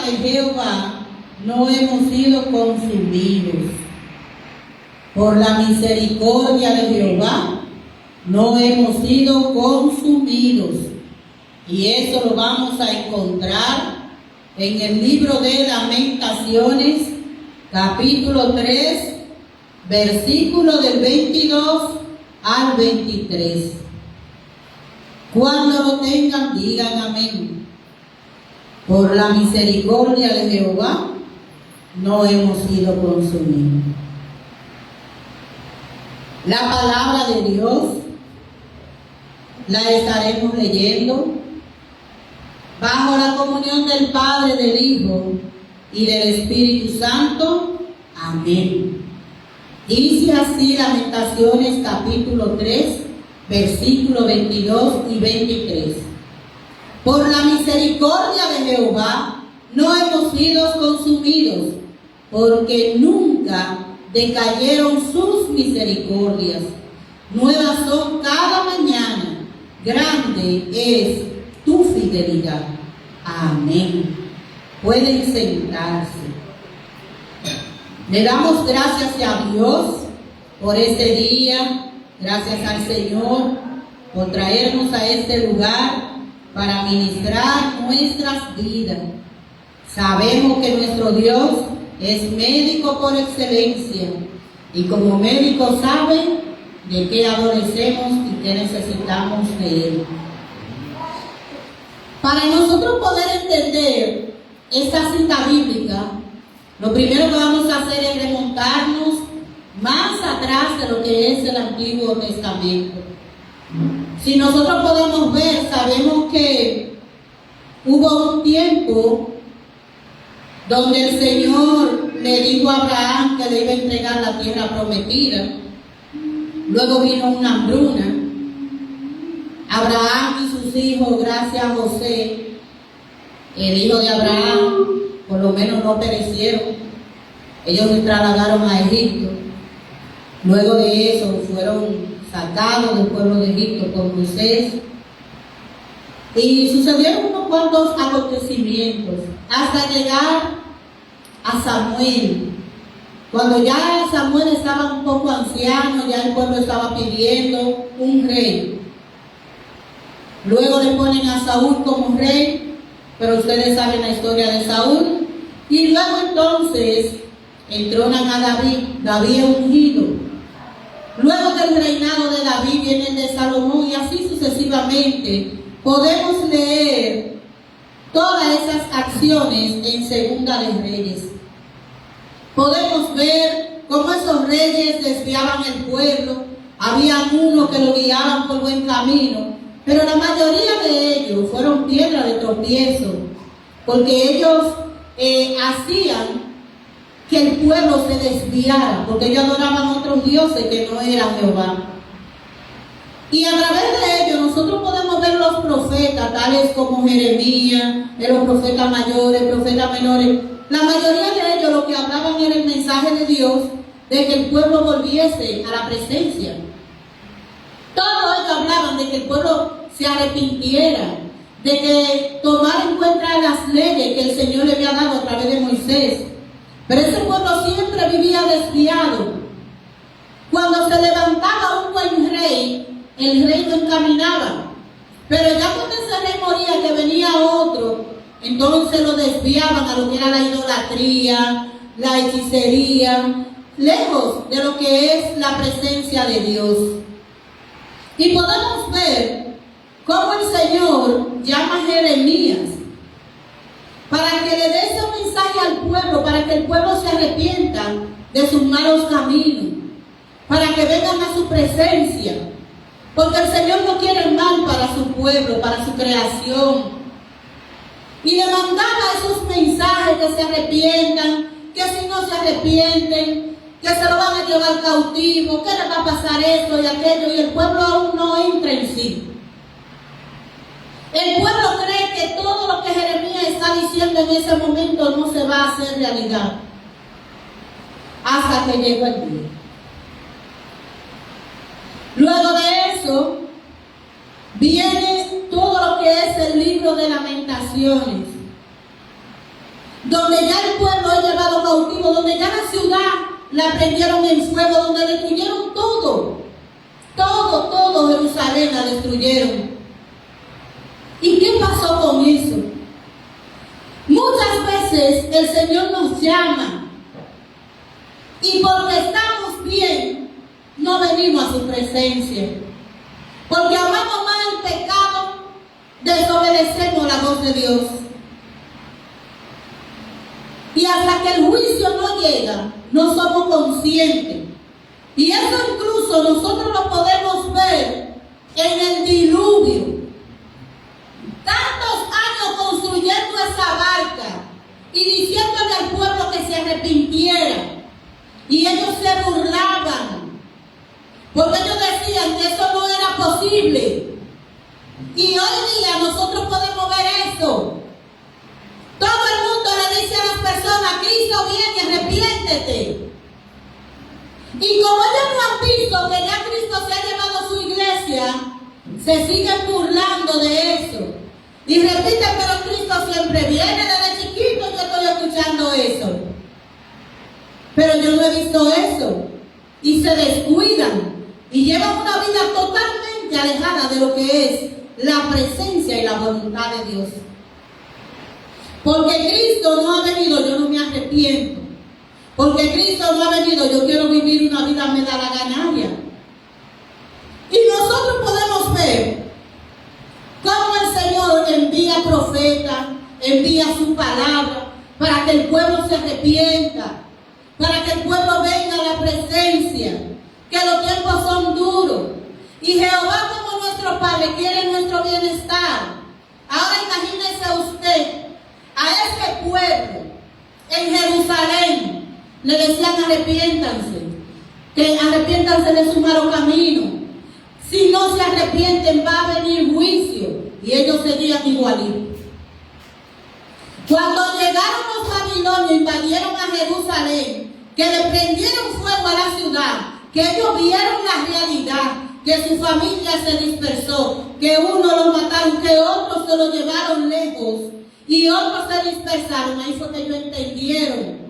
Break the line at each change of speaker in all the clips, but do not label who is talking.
de Jehová no hemos sido consumidos. Por la misericordia de Jehová no hemos sido consumidos. Y eso lo vamos a encontrar en el libro de Lamentaciones, capítulo 3, versículo del 22 al 23. Cuando lo tengan, digan amén. Por la misericordia de Jehová no hemos sido consumidos. La palabra de Dios la estaremos leyendo bajo la comunión del Padre, del Hijo y del Espíritu Santo. Amén. Dice así Lamentaciones capítulo 3, versículos 22 y 23. Por la misericordia de Jehová no hemos sido consumidos, porque nunca decayeron sus misericordias. Nuevas son cada mañana, grande es tu fidelidad. Amén. Pueden sentarse. Le damos gracias a Dios por este día, gracias al Señor por traernos a este lugar para ministrar nuestras vidas. Sabemos que nuestro Dios es médico por excelencia y como médico sabe de qué adolecemos y qué necesitamos de Él. Para nosotros poder entender esta cita bíblica, lo primero que vamos a hacer es remontarnos más atrás de lo que es el Antiguo Testamento. Si nosotros podemos ver, sabemos que hubo un tiempo donde el Señor le dijo a Abraham que le iba a entregar la tierra prometida. Luego vino una hambruna. Abraham y sus hijos, gracias a José, el hijo de Abraham, por lo menos no perecieron. Ellos se trasladaron a Egipto. Luego de eso fueron sacados del pueblo de Egipto por Moisés. Y sucedieron unos cuantos acontecimientos hasta llegar a Samuel. Cuando ya Samuel estaba un poco anciano, ya el pueblo estaba pidiendo un rey. Luego le ponen a Saúl como rey, pero ustedes saben la historia de Saúl. Y luego entonces entronan a David, David ungido. Luego del reinado de David viene el de Salomón y así sucesivamente. Podemos leer todas esas acciones en Segunda de Reyes. Podemos ver cómo esos reyes desviaban el pueblo. Había unos que lo guiaban por buen camino, pero la mayoría de ellos fueron piedra de tropiezo, porque ellos hacían que el pueblo se desviara, porque ellos adoraban otros dioses que no eran Jehová. Y a través de ellos nosotros podemos ver los profetas, tales como Jeremías, los profetas mayores, profetas menores. La mayoría de ellos lo que hablaban era el mensaje de Dios, de que el pueblo volviese a la presencia. Todos ellos hablaban de que el pueblo se arrepintiera, de que tomara en cuenta las leyes que el Señor le había dado a través de Moisés. Pero ese pueblo siempre vivía desviado. Cuando se levantaba un buen rey, el rey lo encaminaba. Pero ya cuando ese rey moría, que venía otro, entonces lo desviaban a lo que era la idolatría, la hechicería, lejos de lo que es la presencia de Dios. Y podemos ver cómo el Señor llama a Jeremías para que le dé ese mensaje al pueblo, para que el pueblo se arrepienta de sus malos caminos, para que vengan a su presencia, porque el Señor no quiere el mal para su pueblo, para su creación. Y le mandaba esos mensajes que se arrepientan, que si no se arrepienten, que se lo van a llevar cautivo, que le va a pasar esto y aquello, y el pueblo aún no entra en sí. El pueblo cree que todo lo que Jeremías está diciendo en ese momento no se va a hacer realidad, hasta que llegó el día. Luego de eso, viene todo lo que es el libro de Lamentaciones. donde ya el pueblo es llevado cautivo, donde ya la ciudad la prendieron en fuego, donde destruyeron todo. Todo Jerusalén la destruyeron. ¿Y qué pasó con eso? Muchas veces el Señor nos llama y porque estamos bien, no venimos a su presencia. Porque amamos más el pecado, desobedecemos la voz de Dios. Y hasta que el juicio no llega, no somos conscientes. Y eso incluso nosotros lo podemos ver en el diluvio. Tantos años construyendo esa barca y diciéndole al pueblo que se arrepintiera. Y ellos se burlaban, porque ellos decían que eso no era posible. Y hoy día nosotros podemos ver eso. Todo el mundo le dice a las personas: Cristo viene, arrepiéntete. Y como ellos no han visto que ya Cristo se ha llevado a su iglesia, se siguen burlando de eso. Y repiten: pero Cristo siempre viene, desde chiquito yo estoy escuchando eso. Pero yo no he visto eso. Y se descuidan y llevan una vida totalmente alejada de lo que es la presencia y la voluntad de Dios. Porque Cristo no ha venido, yo no me arrepiento. Porque Cristo no ha venido, yo quiero vivir una vida medalaganaria. Y nosotros podemos ver cómo el Señor envía profetas, envía su palabra para que el pueblo se arrepienta, para que el pueblo venga a la presencia, que los tiempos son duros. Y Jehová, como nuestro Padre, quiere nuestro bienestar. Ahora imagínese usted a ese pueblo en Jerusalén. Le decían: arrepiéntanse, que arrepiéntanse de su malo camino. Si no se arrepienten, va a venir juicio. Y ellos seguían igualitos. Cuando llegaron los babilonios, invadieron a Jerusalén, que le prendieron fuego a la ciudad, que ellos vieron la realidad, que su familia se dispersó, que uno lo mataron, que otros se lo llevaron lejos y otros se dispersaron. Ahí fue que ellos entendieron.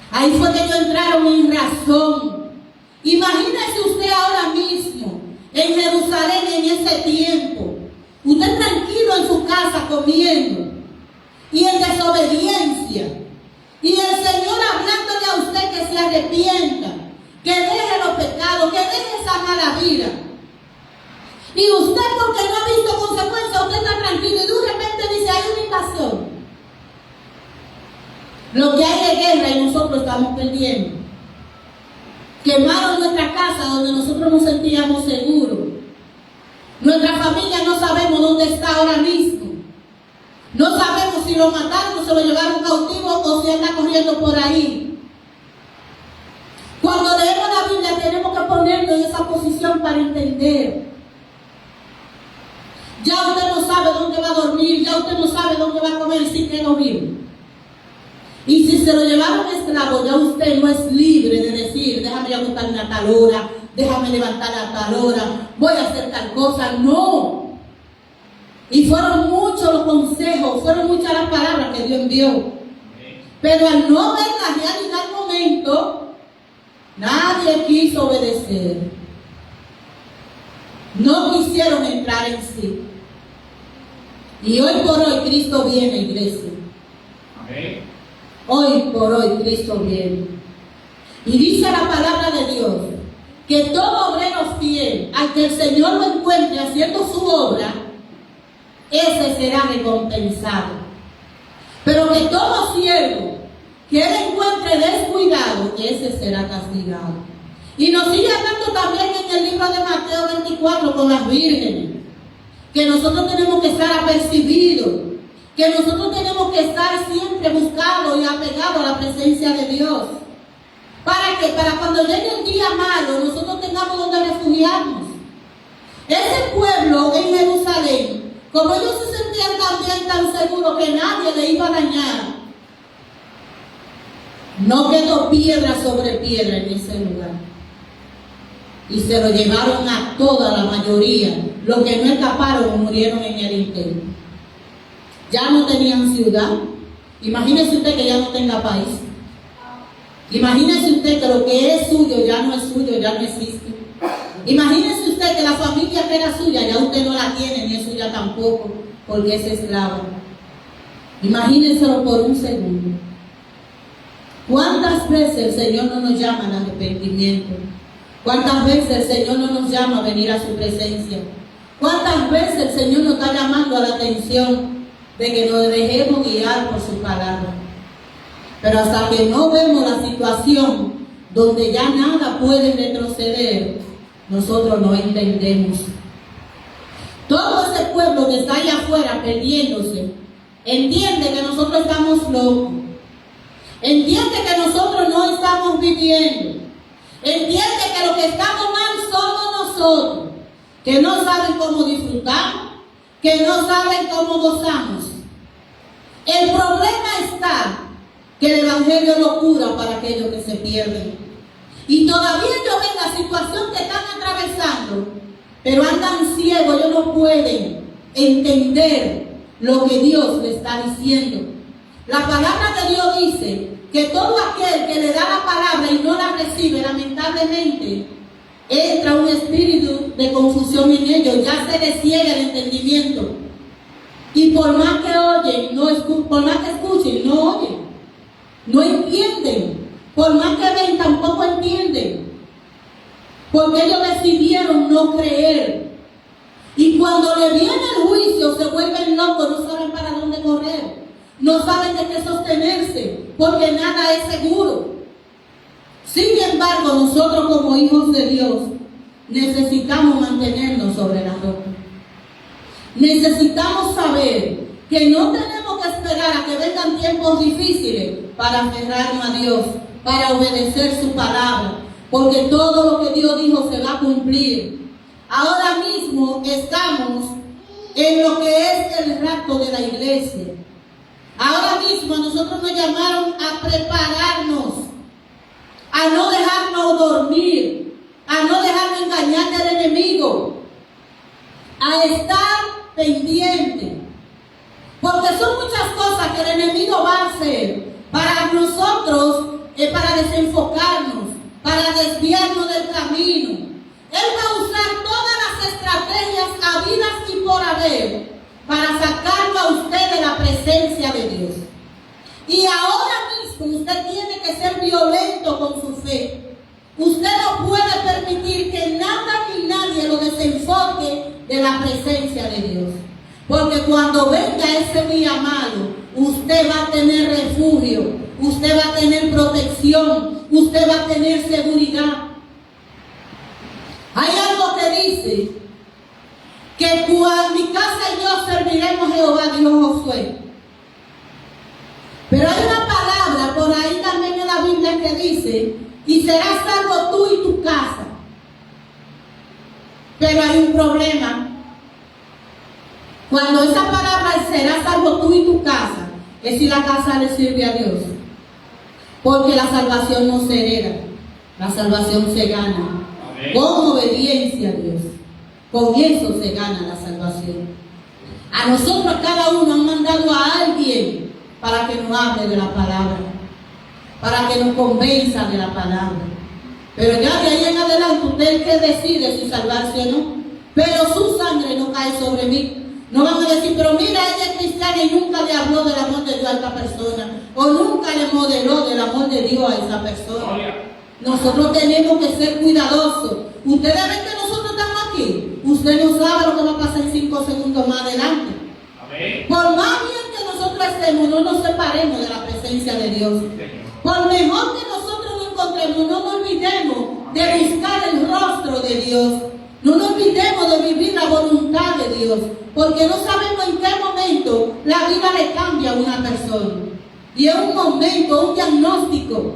Ahí fue que ellos entraron en razón. Imagínese usted ahora mismo en Jerusalén en ese tiempo, usted tranquilo en su casa comiendo y en desobediencia, y el Señor hablándole a usted que se arrepienta, que deje los pecados, que deje esa mala vida. Y usted, porque no ha visto consecuencias, usted está tranquilo y de repente dice: hay una invasión. Lo que hay de guerra y nosotros estamos perdiendo. Quemaron nuestra casa donde nosotros nos sentíamos seguros. Nuestra familia no sabemos dónde está ahora mismo. No sabemos si lo mataron o se lo llevaron cautivo o si anda corriendo por ahí. Cuando leemos la Biblia tenemos que ponernos en esa posición para entender. Ya usted no sabe dónde va a dormir, ya usted no sabe dónde va a comer si que no vive. Y si se lo llevaron esclavo, ya usted no es libre de decir: déjame acostarme a tal hora, déjame levantar a tal hora, voy a hacer tal cosa. No. Y fueron muchos los consejos, fueron muchas las palabras que Dios envió. Pero al no ver la realidad al momento, nadie quiso obedecer. No quisieron entrar en sí. Y hoy por hoy Cristo viene, iglesia. Amén. Hoy por hoy Cristo viene. Y dice la palabra de Dios que todo obrero fiel, al que el Señor lo encuentre haciendo su obra, ese será recompensado. Pero que todo siervo que él encuentre descuidado, ese será castigado. Y nos sigue hablando también en el libro de Mateo 24 con las vírgenes, que nosotros tenemos que estar apercibidos, que nosotros tenemos que estar siempre buscados y apegados a la presencia de Dios. ¿Para qué? Para cuando llegue el día malo, nosotros tengamos donde refugiarnos. Ese pueblo en Jerusalén, como ellos se sentían también tan seguros que nadie le iba a dañar, no quedó piedra sobre piedra en ese lugar. Y se lo llevaron a toda la mayoría. Los que no escaparon murieron en el intento. Ya no tenían ciudad, Imagínese usted que ya no tenga país. Imagínese usted que lo que es suyo ya no es suyo, ya no existe. Imagínese usted que la familia que era suya ya usted no la tiene, ni es suya tampoco, porque es esclava. Imagínenselo por un segundo. ¿Cuántas veces el Señor no nos llama al arrepentimiento? ¿Cuántas veces el Señor no nos llama a venir a su presencia? ¿Cuántas veces el Señor nos está llamando a la atención de que nos dejemos guiar por su palabra? Pero hasta que no vemos la situación donde ya nada puede retroceder, nosotros no entendemos. Todo ese pueblo que está allá afuera perdiéndose, entiende que nosotros estamos locos. Entiende que nosotros no estamos viviendo. Entiende que lo que estamos mal somos nosotros, que no saben cómo disfrutar, que no saben cómo gozamos. El problema está que el Evangelio es locura para aquellos que se pierden. Y todavía ellos ven la situación que están atravesando, pero andan ciegos, ellos no pueden entender lo que Dios le está diciendo. La palabra de Dios dice que todo aquel que le da la palabra y no la recibe, lamentablemente, entra un espíritu de confusión en ellos, ya se les ciega el entendimiento. Y por más que oyen, por más que escuchen, no oyen, no entienden. Por más que ven, tampoco entienden. Porque ellos decidieron no creer. Y cuando le viene el juicio, se vuelven locos, no saben para dónde correr. No saben de qué sostenerse, porque nada es seguro. Sin embargo, nosotros como hijos de Dios, necesitamos mantenernos sobre la roca. Necesitamos saber que no tenemos que esperar a que vengan tiempos difíciles para aferrarnos a Dios, para obedecer su palabra, porque todo lo que Dios dijo se va a cumplir. Ahora mismo estamos en lo que es el rapto de la iglesia. Ahora mismo nosotros nos llamaron a prepararnos, a no dejarnos dormir, a no dejarnos engañar del enemigo, a estar pendiente, porque son muchas cosas que el enemigo va a hacer para nosotros, para desenfocarnos, para desviarnos del camino. Él va a usar todas las estrategias habidas y por haber para sacarlo a usted de la presencia de Dios. Y ahora mismo usted tiene que ser violento con su fe. Usted no puede permitir que nada ni nadie lo desenfoque de la presencia de Dios. Porque cuando venga ese día malo, usted va a tener refugio, usted va a tener protección, usted va a tener seguridad. Hay algo que dice que cuando mi casa y yo serviremos a Jehová, dijo Josué. Pero hay una palabra por ahí también en la Biblia que dice, y serás salvo tú y tu casa. Pero hay un problema. Cuando esa palabra será salvo tú y tu casa, es si la casa le sirve a Dios. Porque la salvación no se hereda, la salvación se gana. Amén. Con obediencia a Dios. Con eso se gana la salvación. A nosotros cada uno han mandado a alguien para que nos hable de la palabra, para que nos convenza de la palabra. Pero ya de ahí en adelante usted es el que decide si salvarse o no. Pero su sangre no cae sobre mí. No van a decir, pero mira, ella es cristiana y nunca le habló del amor de Dios a esta persona, o nunca le modeló del amor de Dios a esa persona. Nosotros tenemos que ser cuidadosos. Ustedes ven que nosotros estamos aquí. Usted no sabe lo que va a pasar en 5 segundos más adelante. Amén. Por más bien que nosotros estemos, no nos separemos de la presencia de Dios. Por mejor que nosotros nos encontremos, no nos olvidemos de buscar el rostro de Dios. No nos olvidemos de vivir la voluntad de Dios, porque no sabemos en qué momento la vida le cambia a una persona. Y es un momento, un diagnóstico,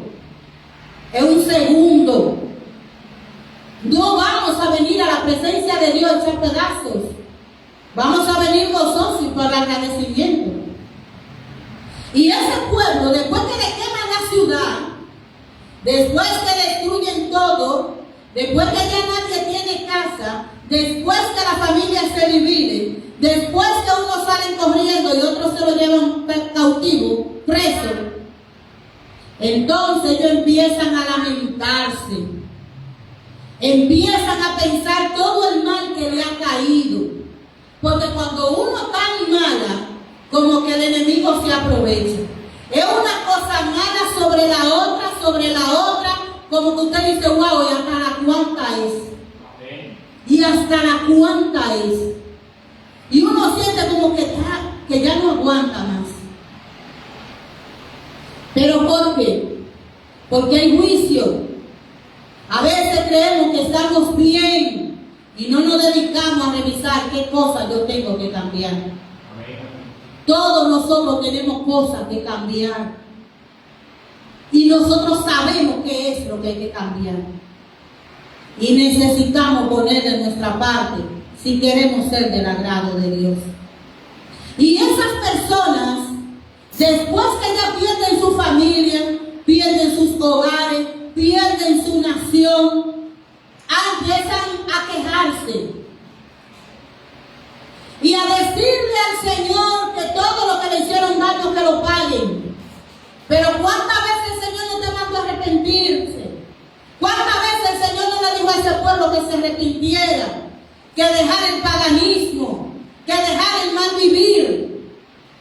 es un segundo. No vamos a venir a la presencia de Dios a echar pedazos. Vamos a venir gozosos y por agradecimiento. Y ese pueblo, después que le queman la ciudad, después que destruyen todo, después que ya nadie tiene casa, después que la familia se divide, después que unos salen corriendo y otros se lo llevan cautivo, preso, entonces ellos empiezan a lamentarse, empiezan a pensar todo el mal que le ha caído, porque cuando uno está en mala, como que el enemigo se aprovecha. Es una cosa mala sobre la otra, como que usted dice, wow, ¿y hasta la cuánta es? ¿Y hasta la cuánta es? Y uno siente como que ya no aguanta más. ¿Pero por qué? Porque hay juicio. A veces creemos que estamos bien y no nos dedicamos a revisar qué cosas yo tengo que cambiar. Todos nosotros tenemos cosas que cambiar. Y nosotros sabemos qué es lo que hay que cambiar. Y necesitamos poner de nuestra parte si queremos ser del agrado de Dios. Y esas personas, después que ya pierden su familia, pierden sus hogares, pierden su nación, empiezan a quejarse y a decirle al Señor que todo lo que le hicieron daño que lo paguen. Pero ¿cuántas veces el Señor no te mandó a arrepentirse? ¿Cuántas veces el Señor no le dijo a ese pueblo que se arrepintiera, que dejara el paganismo, que dejara el mal vivir?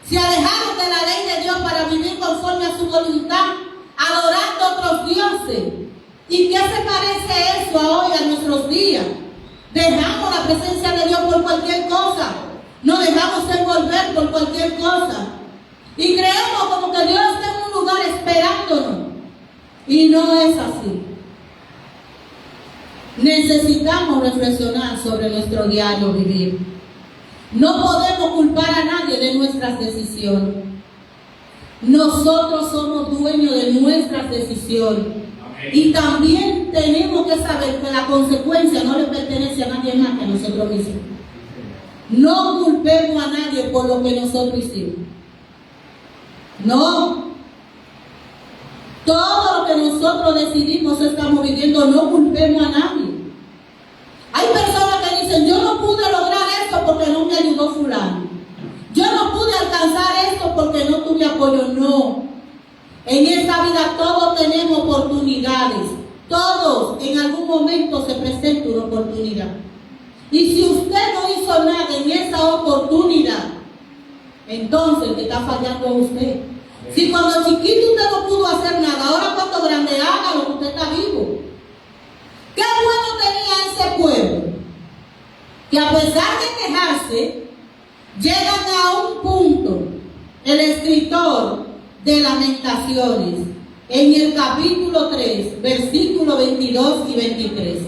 Se alejaron de la ley de Dios para vivir conforme a su voluntad, adorando a otros dioses. ¿Y qué se parece eso a hoy, a nuestros días? Dejamos la presencia de Dios por cualquier cosa. Nos dejamos envolver por cualquier cosa. Y creemos como que Dios está en un lugar esperándonos. Y no es así. Necesitamos reflexionar sobre nuestro diario vivir. No podemos culpar a nadie de nuestras decisiones. Nosotros somos dueños de nuestras decisiones. Y también tenemos que saber que la consecuencia no le pertenece a nadie más que a nosotros mismos. No culpemos a nadie por lo que nosotros hicimos. No. Todo lo que nosotros decidimos estamos viviendo, no culpemos a nadie. Hay personas que dicen, yo no pude lograr esto porque no me ayudó fulano. Yo no pude alcanzar esto porque no tuve apoyo. No. En esta vida todos tenemos oportunidades. Todos en algún momento se presenta una oportunidad. Y si usted no hizo nada en esa oportunidad, entonces el que está fallando es usted. Si cuando chiquito usted no pudo hacer nada, ahora cuando grande haga lo que usted está vivo. ¿Qué bueno tenía ese pueblo? Que a pesar de quejarse, llegan a un punto, el escritor de Lamentaciones, en el capítulo 3, versículos 22 y 23.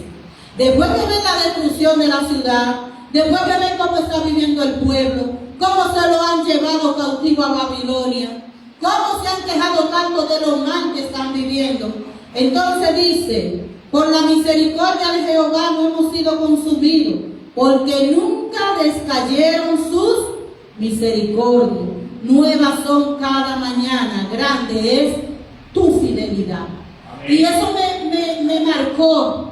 Después de ver la destrucción de la ciudad, después de ver cómo está viviendo el pueblo, cómo se lo han llevado cautivo a Babilonia, cómo se han quejado tanto de lo mal que están viviendo, entonces dice, por la misericordia de Jehová no hemos sido consumidos, porque nunca descayeron sus misericordias. Nuevas son cada mañana, grande es tu fidelidad. Amén. Y eso me marcó,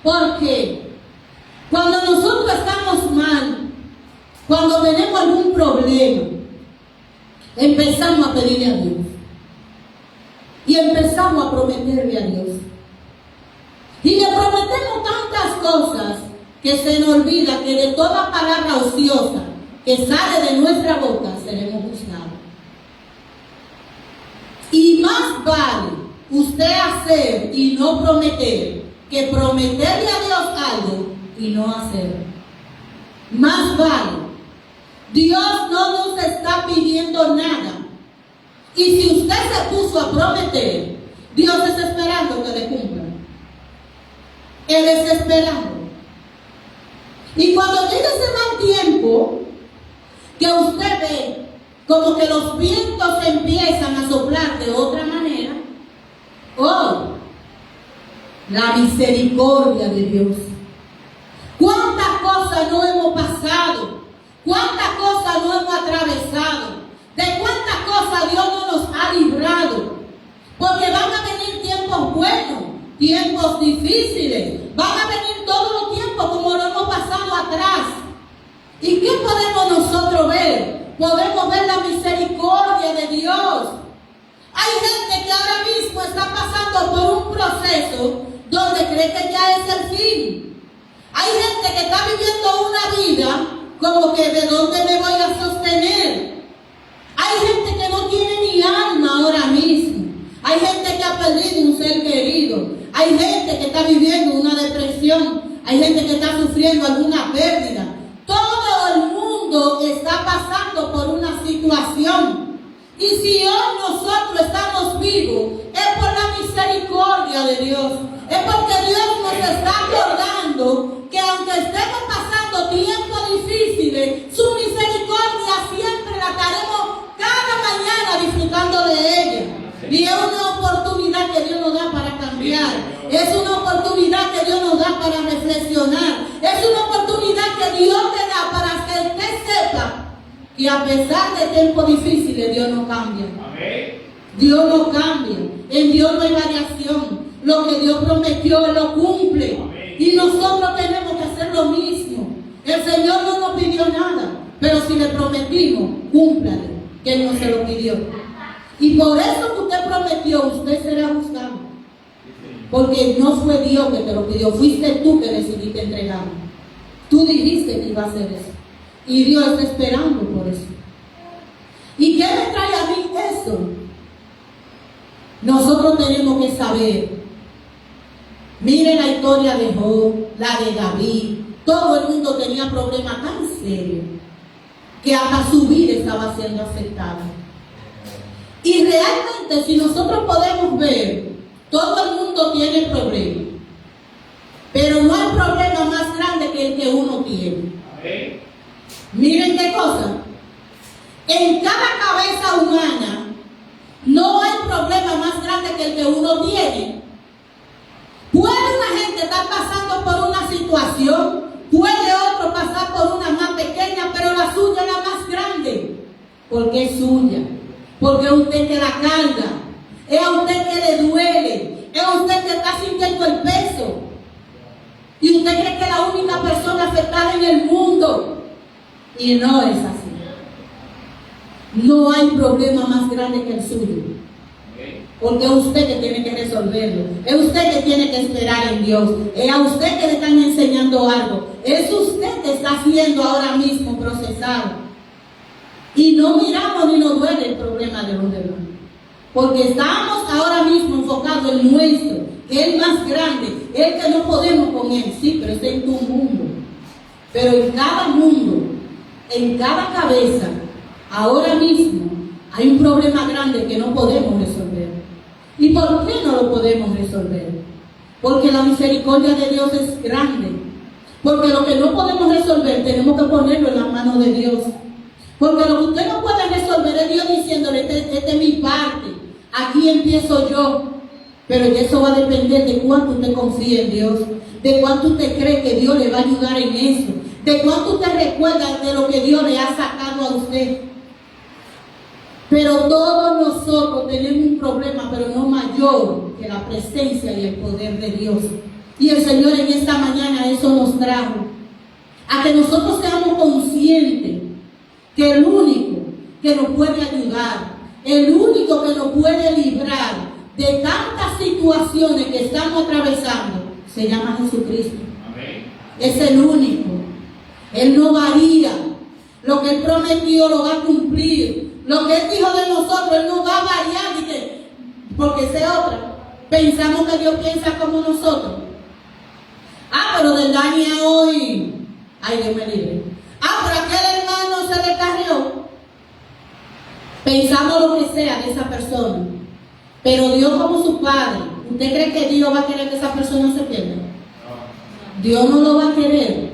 porque cuando nosotros estamos mal, cuando tenemos algún problema, empezamos a pedirle a Dios. Y empezamos a prometerle a Dios. Y le prometemos tantas cosas que se nos olvida que de toda palabra ociosa que sale de nuestra boca seremos juzgados. Y más vale usted hacer y no prometer que prometerle a Dios algo y no hacerlo. Más vale. Dios no nos está pidiendo nada. Y si usted se puso a prometer, Dios está esperando que le cumpla. Él está esperando. Y cuando llegue ese mal tiempo, que usted ve como que los vientos empiezan a soplar de otra manera, oh, la misericordia de Dios. ¿Cuántas cosas no hemos pasado? ¿Cuántas cosas no hemos atravesado? ¿De cuántas cosas Dios no nos ha librado? Porque van a venir tiempos buenos, tiempos difíciles, van a venir todos los tiempos como lo hemos pasado atrás. ¿Y qué podemos cree que ya es el fin. Hay gente que está viviendo una vida como que ¿de dónde me voy a sostener? Hay gente que no tiene ni alma ahora mismo. Hay gente que ha perdido un ser querido. Hay gente que está viviendo una depresión. Hay gente que está sufriendo alguna pérdida. Todo el mundo está pasando por una situación. Y si hoy nosotros estamos vivos, es por la misericordia de Dios. Es porque Dios nos está acordando que aunque estemos pasando tiempos difíciles, su misericordia siempre la estaremos cada mañana disfrutando de ella. Y es una oportunidad que Dios nos da para cambiar. Es una oportunidad que Dios nos da para reflexionar. Es una oportunidad que Dios te da para que usted sepa que a pesar de tiempos difíciles, Dios no cambia. Dios no cambia. En Dios no hay variación. Lo que Dios prometió, Él lo cumple. Y nosotros tenemos que hacer lo mismo. El Señor no nos pidió nada, pero si le prometimos, cúmplale, que Él no se lo pidió. Y por eso que usted prometió, usted será juzgado. Porque no fue Dios que te lo pidió, fuiste tú que decidiste entregarlo. Tú dijiste que iba a hacer eso. Y Dios está esperando por eso. ¿Y qué me trae a mí eso? Nosotros tenemos que saber. Miren la historia de Job, la de David. Todo el mundo tenía problemas tan serios que hasta su vida estaba siendo afectada. Y realmente, si nosotros podemos ver, todo el mundo tiene problemas. Pero no hay problema más grande que el que uno tiene. Miren qué cosa. En cada cabeza humana no hay problema más grande que el que uno tiene. Puede una gente estar pasando por una situación, puede otro pasar por una más pequeña, pero la suya es la más grande. Porque es suya. Porque es usted que la carga. Es a usted que le duele. Es a usted que está sintiendo el peso. Y usted cree que es la única persona afectada en el mundo. Y no es así. No hay problema más grande que el suyo. Porque es usted que tiene que resolverlo. Es usted que tiene que esperar en Dios. Es a usted que le están enseñando algo. Es usted que está siendo ahora mismo procesado. Y no miramos ni nos duele el problema de los demás. Porque estamos ahora mismo enfocados en nuestro, que es el más grande, el que no podemos con él. Sí, pero está en tu mundo. Pero en cada mundo, en cada cabeza, ahora mismo hay un problema grande que no podemos resolver. ¿Y por qué no lo podemos resolver? Porque la misericordia de Dios es grande. Porque lo que no podemos resolver tenemos que ponerlo en las manos de Dios. Porque lo que usted no puede resolver es Dios diciéndole, esta es mi parte, aquí empiezo yo. Pero eso va a depender de cuánto usted confía en Dios, de cuánto usted cree que Dios le va a ayudar en eso, de cuánto usted recuerda de lo que Dios le ha sacado a usted. Pero todos nosotros tenemos un problema, pero no mayor que la presencia y el poder de Dios. Y el Señor en esta mañana eso nos trajo, a que nosotros seamos conscientes que el único que nos puede ayudar, el único que nos puede librar de tantas situaciones que estamos atravesando, se llama Jesucristo. Amén. Es el único. Él no varía. Lo que Él prometió lo va a cumplir. Lo que Él dijo de nosotros, Él no va a variar, porque sea otra. Pensamos que Dios piensa como nosotros. Pero del Dani a hoy, ay, Dios me libre. Pero aquel hermano se descarrió. Pensamos lo que sea de esa persona. Pero Dios como su Padre, ¿usted cree que Dios va a querer que esa persona se pierda? Dios no lo va a querer.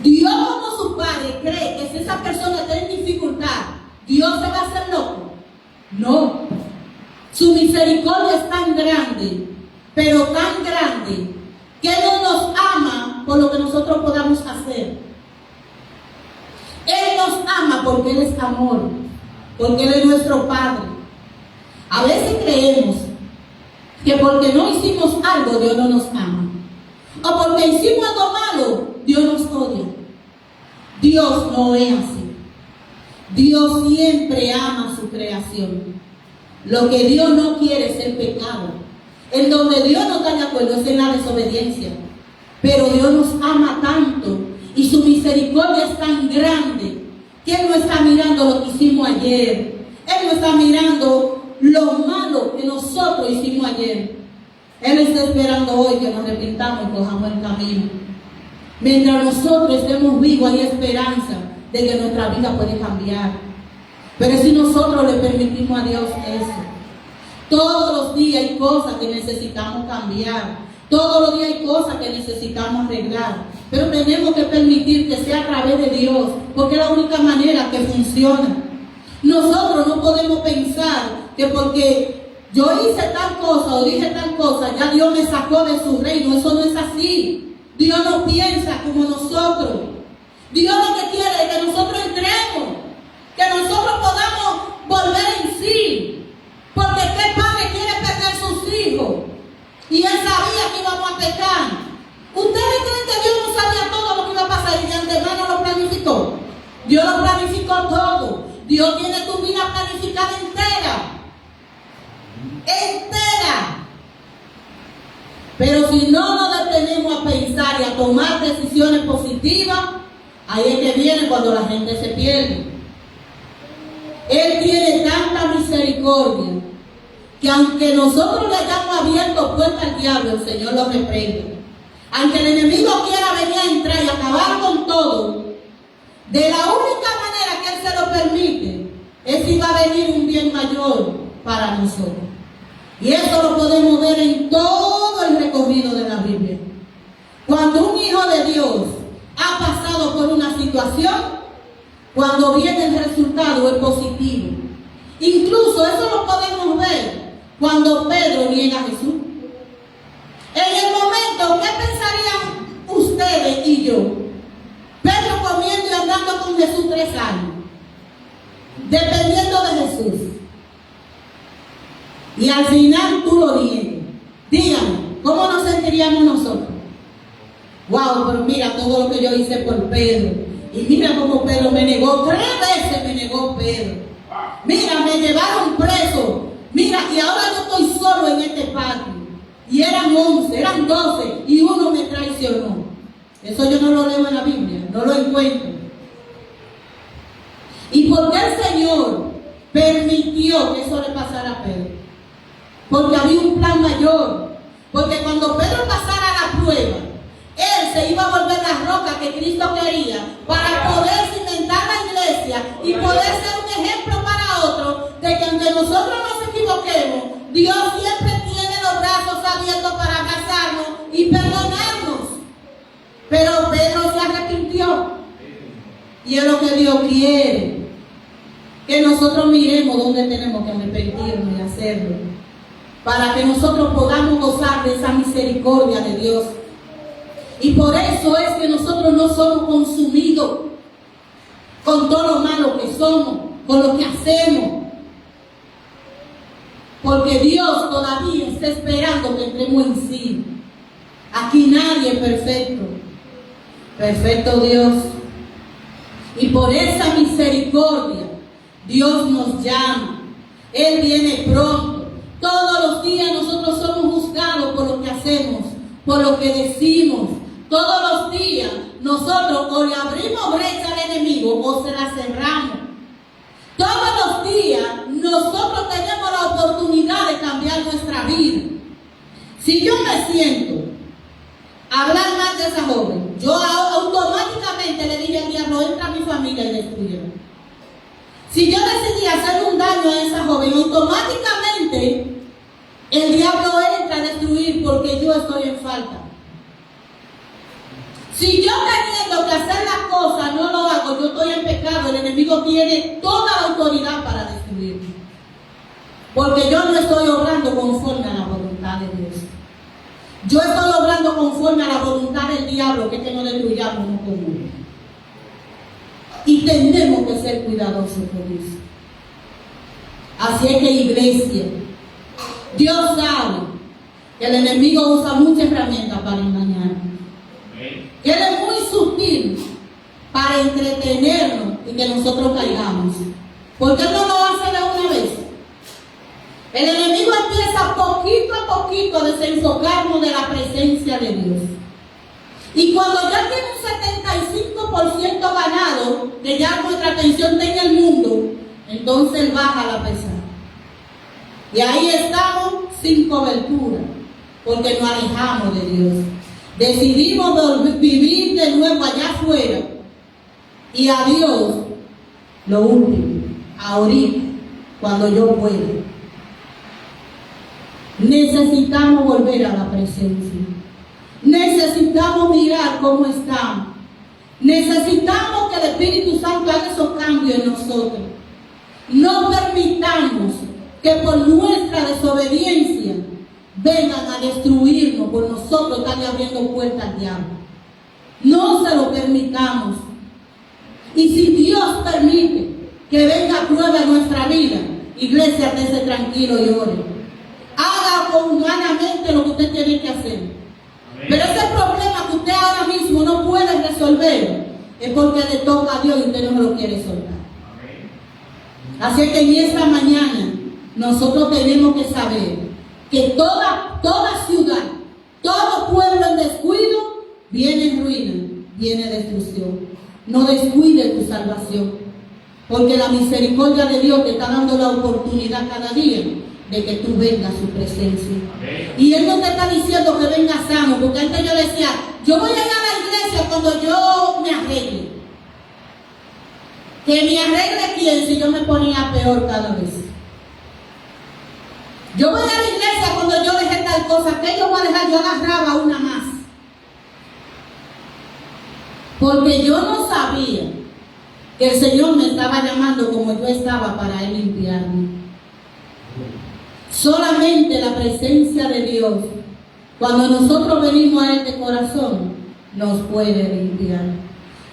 Dios como su Padre cree que si esa persona está en dificultad, Dios se va a hacer loco. No. Su misericordia es tan grande, pero tan grande, que Él no nos ama por lo que nosotros podamos hacer. Él nos ama porque Él es amor, porque Él es nuestro Padre. A veces creemos que porque no hicimos algo, Dios no nos ama. O porque hicimos algo malo, Dios nos odia. Dios no es así. Dios siempre ama su creación. Lo que Dios no quiere es el pecado. En donde Dios no está de acuerdo es en la desobediencia. Pero Dios nos ama tanto y su misericordia es tan grande que Él no está mirando lo que hicimos ayer. Él no está mirando lo malo que nosotros hicimos ayer. Él está esperando hoy que nos arrepintamos y cojamos el camino. Mientras nosotros estemos vivos hay esperanza de que nuestra vida puede cambiar. Pero si nosotros le permitimos a Dios eso, todos los días hay cosas que necesitamos cambiar. Todos los días hay cosas que necesitamos arreglar. Pero tenemos que permitir que sea a través de Dios, porque es la única manera que funciona. Nosotros no podemos pensar que porque yo hice tal cosa o dije tal cosa, ya Dios me sacó de su reino. Eso no es así. Dios no piensa como nosotros. Dios lo que quiere es que nosotros entremos, que nosotros podamos volver en sí. Porque ¿qué padre quiere perder sus hijos? Y Él sabía que íbamos a pecar. ¿Ustedes creen que Dios no sabía todo lo que iba a pasar y de antemano lo planificó? Dios lo planificó todo. Dios tiene tu vida planificada entera. Entera. Pero si no nos detenemos a pensar y a tomar decisiones positivas, ahí es que viene cuando la gente se pierde. Él tiene tanta misericordia que aunque nosotros le hayamos abierto puerta al diablo, el Señor lo reprende. Aunque el enemigo quiera venir a entrar y acabar con todo, de la única manera que Él se lo permite es si va a venir un bien mayor para nosotros. Y eso lo podemos ver en todo el recorrido de la Biblia. Cuando un hijo de Dios ha pasado por una situación, cuando viene el resultado es positivo. Incluso eso lo podemos ver cuando Pedro niega a Jesús. En el momento, ¿qué pensarían ustedes y yo? Pedro comiendo y andando con Jesús 3 años, dependiendo de Jesús. Y al final tú lo niegas. Díganme, ¿cómo nos sentiríamos nosotros? Wow, pero mira todo lo que yo hice por Pedro. Y mira cómo Pedro me negó. 3 veces me negó Pedro. Mira, me llevaron preso. Mira, y ahora yo estoy solo en este patio. Y eran 11, eran 12, y uno me traicionó. Eso yo no lo leo en la Biblia, no lo encuentro. ¿Y por qué el Señor permitió que eso le pasara a Pedro? Porque había un plan mayor. Porque cuando Pedro pasara la prueba, él se iba a volver la roca que Cristo quería para poder cimentar la iglesia y poder ser un ejemplo para otros de que aunque nosotros nos equivoquemos, Dios siempre tiene los brazos abiertos para abrazarnos y perdonarnos. Pero Pedro se arrepintió. Y es lo que Dios quiere, que nosotros miremos dónde tenemos que arrepentirnos y hacerlo, para que nosotros podamos gozar de esa misericordia de Dios. Y por eso es que nosotros no somos consumidos con todo lo malo que somos, con lo que hacemos. Porque Dios todavía está esperando que entremos en sí. Aquí nadie es perfecto. Perfecto Dios. Y por esa misericordia, Dios nos llama. Él viene pronto. Todos los días nosotros somos juzgados por lo que hacemos, por lo que decimos. Todos los días nosotros o le abrimos brecha al enemigo o se la cerramos. Todos los días nosotros tenemos la oportunidad de cambiar nuestra vida. Si yo me siento a hablar mal de esa joven, yo automáticamente le dije al diablo, entra a mi familia y destruyela. Si yo decidí hacer un daño a esa joven, automáticamente el diablo entra a destruir porque yo estoy en falta. Si yo teniendo que hacer las cosas no lo hago, yo estoy en pecado, el enemigo tiene toda la autoridad para destruirme. Porque yo no estoy obrando conforme a la voluntad de Dios. Yo estoy obrando conforme a la voluntad del diablo, que nos destruyamos uno con uno. Y tenemos que ser cuidadosos con eso. Así es que, iglesia, Dios sabe que el enemigo usa muchas herramientas para engañarnos. Él es muy sutil para entretenernos y que nosotros caigamos. Porque Él no lo hace de una vez. El enemigo empieza poquito a poquito a desenfocarnos de la presencia de Dios. Y cuando ya tiene un 75% ganado, que ya nuestra atención está en el mundo, entonces baja la pesada. Y ahí estamos sin cobertura, porque nos alejamos de Dios. Decidimos vivir de nuevo allá afuera, y a Dios, lo último, ahorita, cuando yo pueda. Necesitamos volver a la presencia. Necesitamos mirar cómo estamos. Necesitamos que el Espíritu Santo haga esos cambios en nosotros. No permitamos que por nuestra desobediencia vengan a destruirnos por nosotros estarle abriendo puertas al diablo. No se lo permitamos. Y si Dios permite que venga prueba en nuestra vida, iglesia, estése tranquilo y ore. Haga humanamente lo que usted tiene que hacer. Amén. Pero ese problema que usted ahora mismo no puede resolver es porque le toca a Dios y usted no lo quiere soltar. Amén. Así que en esta mañana nosotros tenemos que saber que toda ciudad, todo pueblo en descuido, viene ruina, viene destrucción. No descuide tu salvación, porque la misericordia de Dios te está dando la oportunidad cada día de que tú vengas a su presencia. Amén. Y Él no te está diciendo que vengas sano, porque antes yo decía, yo voy a ir a la iglesia cuando yo me arregle. Que me arregle quién, si yo me ponía peor cada vez. Yo voy a la iglesia cuando yo dejé tal cosa, que yo voy a dejar, yo agarraba una más. Porque yo no sabía que el Señor me estaba llamando como yo estaba para Él limpiarme. Solamente la presencia de Dios, cuando nosotros venimos a Él de corazón, nos puede limpiar.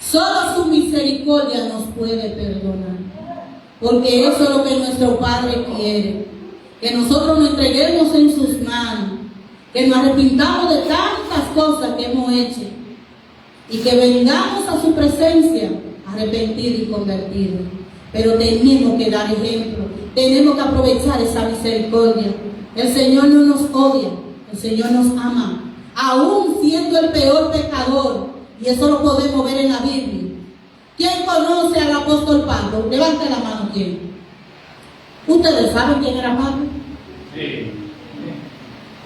Solo su misericordia nos puede perdonar. Porque eso es lo que nuestro Padre quiere. Que nosotros nos entreguemos en sus manos. Que nos arrepintamos de tantas cosas que hemos hecho. Y que vengamos a su presencia arrepentidos y convertidos. Pero tenemos que dar ejemplo. Tenemos que aprovechar esa misericordia. El Señor no nos odia. El Señor nos ama. Aún siendo el peor pecador. Y eso lo podemos ver en la Biblia. ¿Quién conoce al apóstol Pablo? Levante la mano, ¿quién? ¿Ustedes saben quién era Pablo?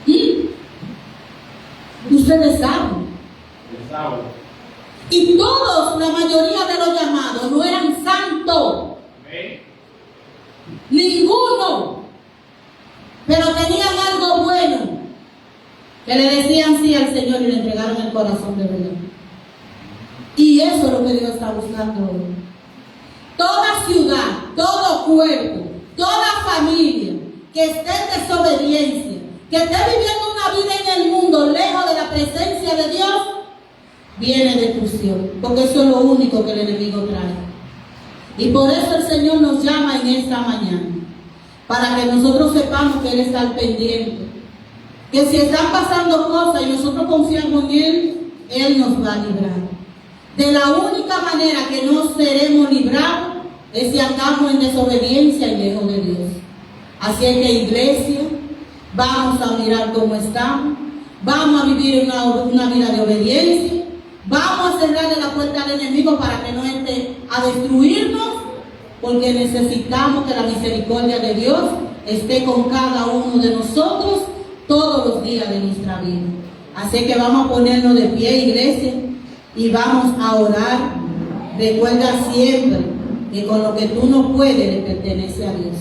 Sí.
Ustedes saben. Y todos, la mayoría de los llamados, no eran santos.
Amén.
Ninguno. Pero tenían algo bueno. Que le decían sí al Señor y le entregaron el corazón de verdad. Y eso es lo que Dios está buscando hoy. Toda ciudad, todo cuerpo, toda familia que esté en desobediencia, que esté viviendo una vida en el mundo lejos de la presencia de Dios, viene destrucción, porque eso es lo único que el enemigo trae. Y por eso el Señor nos llama en esta mañana, para que nosotros sepamos que Él está al pendiente, que si están pasando cosas y nosotros confiamos en Él, Él nos va a librar. De la única manera que no seremos librados es si andamos en desobediencia y lejos de Dios. Así es que, iglesia, vamos a mirar cómo estamos, vamos a vivir una vida de obediencia. Vamos a cerrarle la puerta al enemigo para que no entre a destruirnos, porque necesitamos que la misericordia de Dios esté con cada uno de nosotros todos los días de nuestra vida. Así que vamos a ponernos de pie, iglesia, y vamos a orar. Recuerda siempre que con lo que tú no puedes le pertenece a Dios.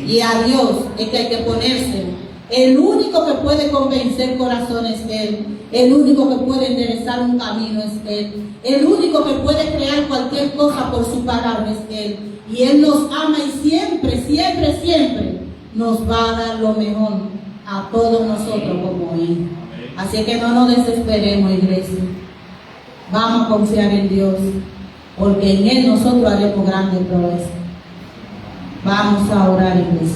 Y a Dios es que hay que ponerse. El único que puede convencer corazones es Él. El único que puede enderezar un camino es Él. El único que puede crear cualquier cosa por su palabra es Él. Y Él nos ama y siempre, siempre, siempre nos va a dar lo mejor a todos nosotros como Él. Así que no nos desesperemos, iglesia. Vamos a confiar en Dios, porque en Él nosotros haremos grandes proezas. Vamos a orar, iglesia.